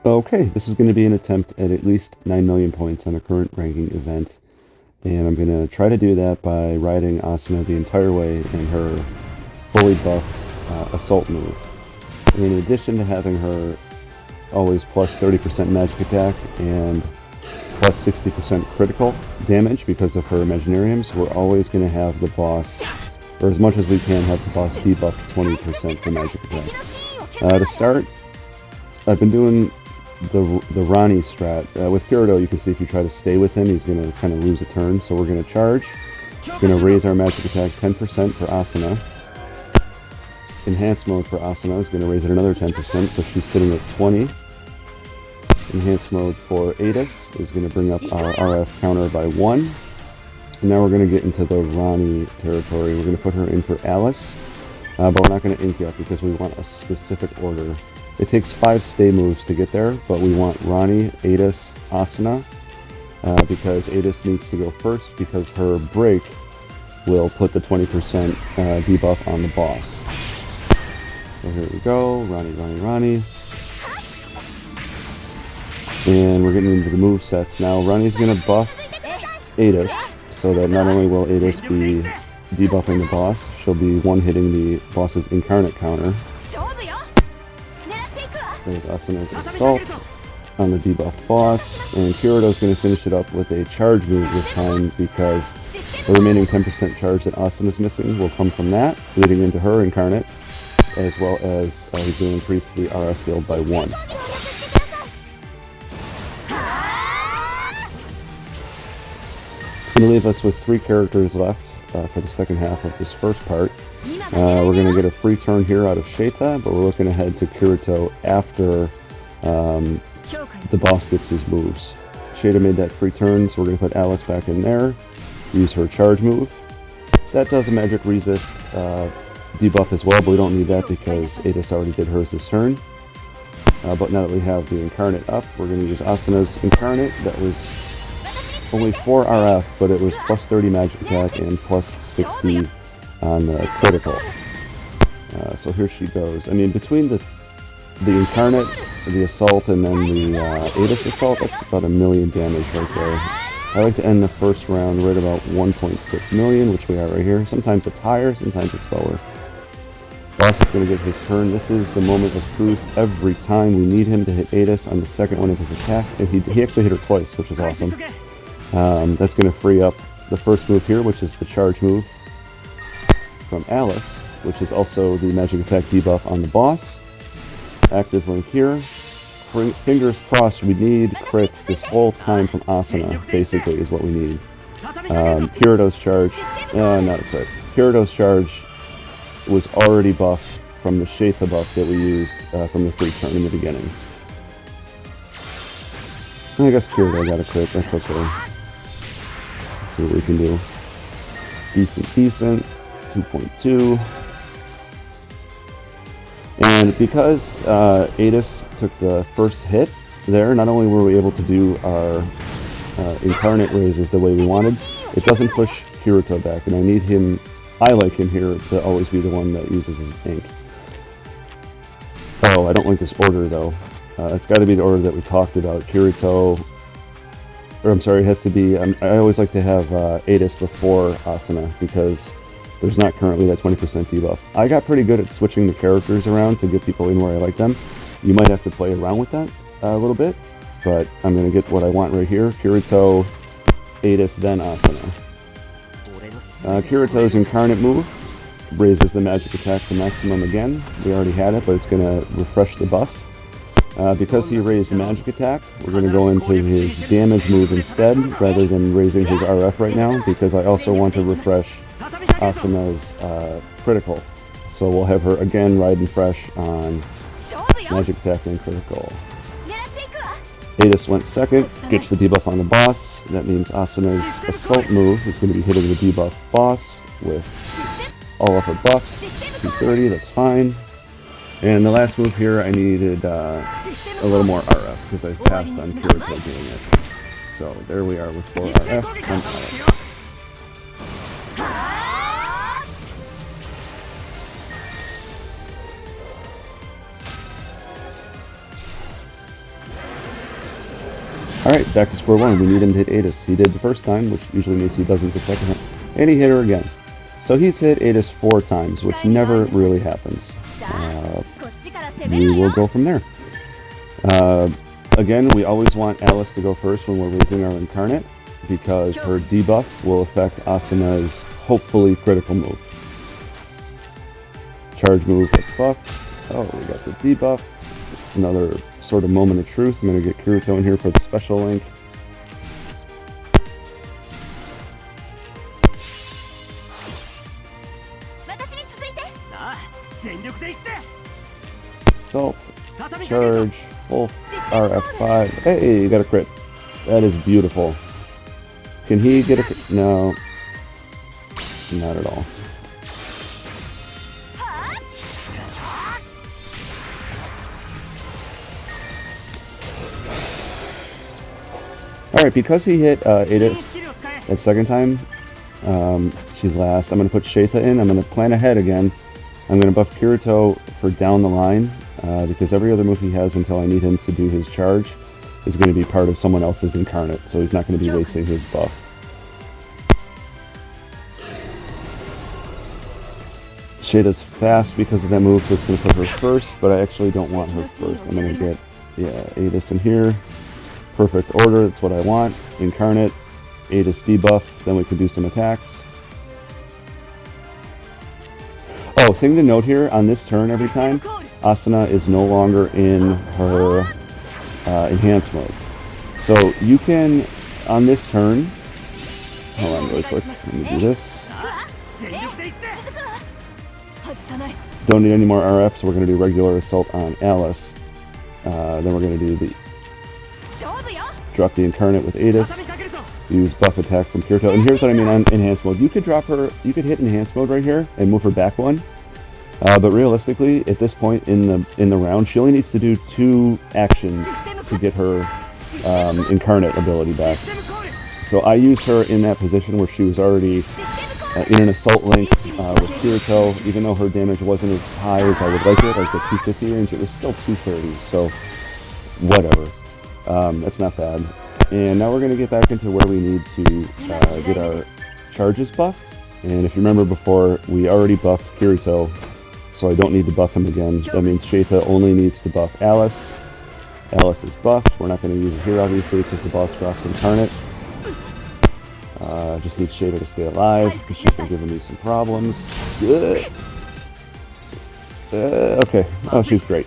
Okay, this is going to be an attempt at least 9 million points on a current ranking event. And I'm going to try to do that by riding Asuna the entire way in her fully buffed assault move. In addition to having her always plus 30% magic attack and plus 60% critical damage because of her Imaginariums, we're always going to have the boss, or as much as we can, have the boss debuffed 20% for magic attack. To start, I've been doing the Ronnie strat. With Kirito, you can see if you try to stay with him, he's going to kind of lose a turn. So we're going to charge. It's going to raise our magic attack 10% for Asuna. Enhance mode for Asuna is going to raise it another 10%, so she's sitting at 20. Enhance mode for Eydis is going to bring up our RF counter by 1. And now we're going to get into the Ronnie territory. We're going to put her in for Alice, but we're not going to ink yet because we want a specific order. It takes 5 stay moves to get there, but we want Ronnie, Eydis, Asuna, because Eydis needs to go first because her break will put the 20% debuff on the boss. So here we go, Ronnie, Ronnie, Ronnie. And we're getting into the move sets now. Ronnie's going to buff Eydis, so that not only will Eydis be debuffing the boss, she'll be one-hitting the boss's incarnate counter. There's Asuna's assault on the debuffed boss, and Kirito's going to finish it up with a charge move this time because the remaining 10% charge that Asuna's missing will come from that, leading into her incarnate, as well as he's going to increase the RF field by 1. It's going to leave us with 3 characters left for the second half of this first part. We're going to get a free turn here out of Sheta, but we're looking ahead to Kirito after the boss gets his moves. Sheta made that free turn, so we're going to put Alice back in there, use her charge move. That does a magic resist debuff as well, but we don't need that because Eydis already did hers this turn. But now that we have the incarnate up, we're going to use Asuna's incarnate. That was only 4 RF, but it was plus 30 magic attack and plus 60 on the critical. So here she goes. I mean, between the incarnate, the assault, and then the Eydis assault, that's about 1 million damage right there. I like to end the first round right about 1.6 million, which we are right here. Sometimes it's higher, sometimes it's lower. Boss is going to get his turn. This is the moment of truth. Every time we need him to hit Eydis on the second one of his attacks, and he actually hit her twice, which is awesome. That's going to free up the first move here, which is the charge move from Alice, which is also the magic attack debuff on the boss. Active link here. Fingers crossed, we need crits this whole time from Asuna, basically, is what we need. Kirito's charge, not a crit. Kirito's charge was already buffed from the Sheta buff that we used from the free turn in the beginning. I guess Kirito got a crit, that's okay. Let's see what we can do. Decent. 2.2. And because Eydis took the first hit there, not only were we able to do our incarnate raises the way we wanted, it doesn't push Kirito back, and I like him here to always be the one that uses his ink. Oh, I don't like this order though. It's got to be the order that we talked about. Kirito, or I'm sorry, it has to be, I always like to have Eydis before Asuna, because there's not currently that 20% debuff. I got pretty good at switching the characters around to get people in where I like them. You might have to play around with that a little bit, but I'm going to get what I want right here. Kirito, Eydis, then Asuna. Kirito's incarnate move raises the magic attack to maximum again. We already had it, but it's going to refresh the buff. Because he raised magic attack, we're going to go into his damage move instead, rather than raising his RF right now, because I also want to refresh Asuna's critical. So we'll have her again riding fresh on magic attack and critical. Eydis went second, gets the debuff on the boss. That means Asuna's assault move is going to be hitting the debuff boss with all of her buffs. 230, that's fine. And the last move here, I needed a little more RF because I passed on Kirito doing it. So there we are with 4 RF and Alice. Alright, back to square one. We need him to hit Eydis. He did the first time, which usually means he doesn't the second time. And he hit her again. So he's hit Eydis 4 times, which never really happens. We will go from there. Again, we always want Alice to go first when we're raising our incarnate, because her debuff will affect Asuna's hopefully critical move. Charge move gets buffed. Oh, we got the debuff. Another sort of moment of truth. I'm going to get Kirito in here for the special link. Assault, charge, full RF5. Hey, you got a crit. That is beautiful. Can he get a crit? No. Not at all. Alright, because he hit Eydis that second time, she's last. I'm going to put Sheita in. I'm going to plan ahead again. I'm going to buff Kirito for down the line, because every other move he has until I need him to do his charge is going to be part of someone else's incarnate, so he's not going to be wasting his buff. Sheita's fast because of that move, so it's going to put her first, but I actually don't want her first. I'm going to get Eydis in here. Perfect order, that's what I want. Incarnate, Eydis debuff, then we can do some attacks. Oh, thing to note here, on this turn every time, Asuna is no longer in her enhanced mode. So you can, on this turn, hold on really quick, let me do this. Don't need any more RF, so we're going to do regular assault on Alice. Then we're going to do the drop the incarnate with Eydis, use buff attack from Kirito, and here's what I mean on enhanced mode. You could drop her, you could hit enhanced mode right here and move her back one, but realistically, at this point in the round, she only needs to do 2 actions to get her incarnate ability back. So I used her in that position where she was already in an assault link with Kirito. Even though her damage wasn't as high as I would like it, like the 250 range, it was still 230, so whatever. That's not bad. And now we're going to get back into where we need to get our charges buffed. And if you remember before, we already buffed Kirito, so I don't need to buff him again. That means Sheita only needs to buff Alice. Alice is buffed. We're not going to use it here, obviously, because the boss drops incarnate. Just need Sheita to stay alive, because she's been giving me some problems. Okay. Oh, she's great.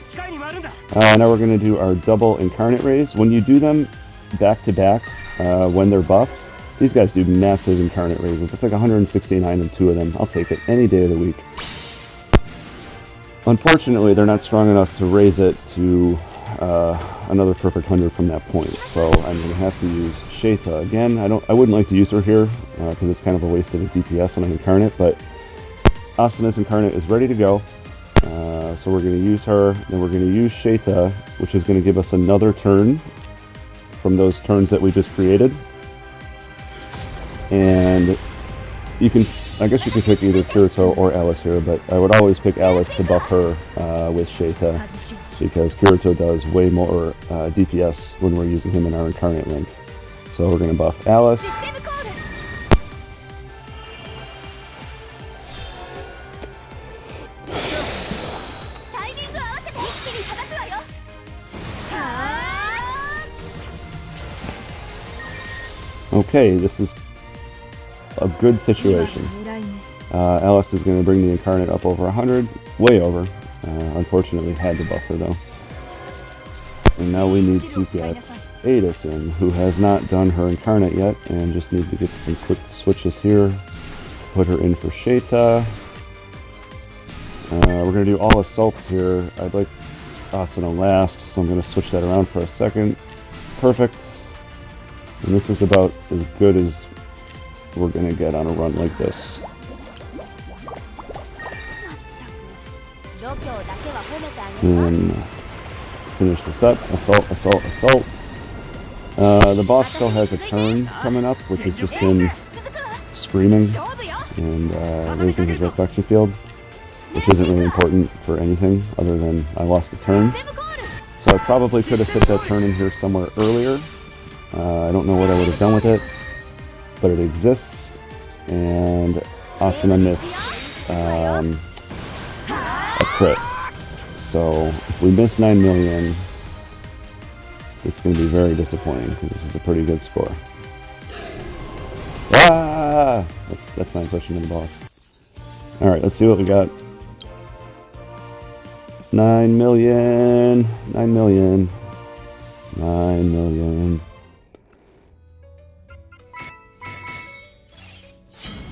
Now we're going to do our double incarnate raise. When you do them back to back, when they're buffed, these guys do massive incarnate raises. It's like 169 and 2 of them. I'll take it any day of the week. Unfortunately, they're not strong enough to raise it to another perfect 100 from that point. So I'm going to have to use Sheita again. I wouldn't like to use her here because it's kind of a waste of a DPS on an incarnate, but Asuna's incarnate is ready to go. So we're going to use her, then we're going to use Sheita, which is going to give us another turn from those turns that we just created. And you can, I guess you could pick either Kirito or Alice here, but I would always pick Alice to buff her with Sheita, because Kirito does way more DPS when we're using him in our incarnate link. So we're going to buff Alice. Okay, this is a good situation. Alice is going to bring the incarnate up over 100, way over. Unfortunately, had to buff her though. And now we need to get Eydis in, who has not done her incarnate yet, and just need to get some quick switches here. Put her in for Sheita. We're going to do all assaults here. I'd like Asuna last, so I'm going to switch that around for a second. Perfect. And this is about as good as we're going to get on a run like this. And finish this up. Assault, assault, assault. The boss still has a turn coming up, which is just him screaming and raising his reflection field, which isn't really important for anything other than I lost a turn. So I probably could have fit that turn in here somewhere earlier. I don't know what I would have done with it, but it exists, and Asuna missed a crit. So if we miss 9 million, it's going to be very disappointing because this is a pretty good score. Ah! That's my impression of the boss. Alright, let's see what we got. 9 million. 9 million. 9 million.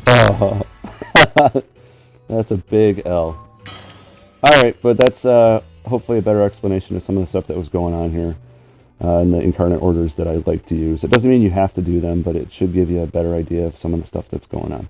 Oh, that's a big L. Alright, but that's hopefully a better explanation of some of the stuff that was going on here in the incarnate orders that I like to use. It doesn't mean you have to do them, but it should give you a better idea of some of the stuff that's going on.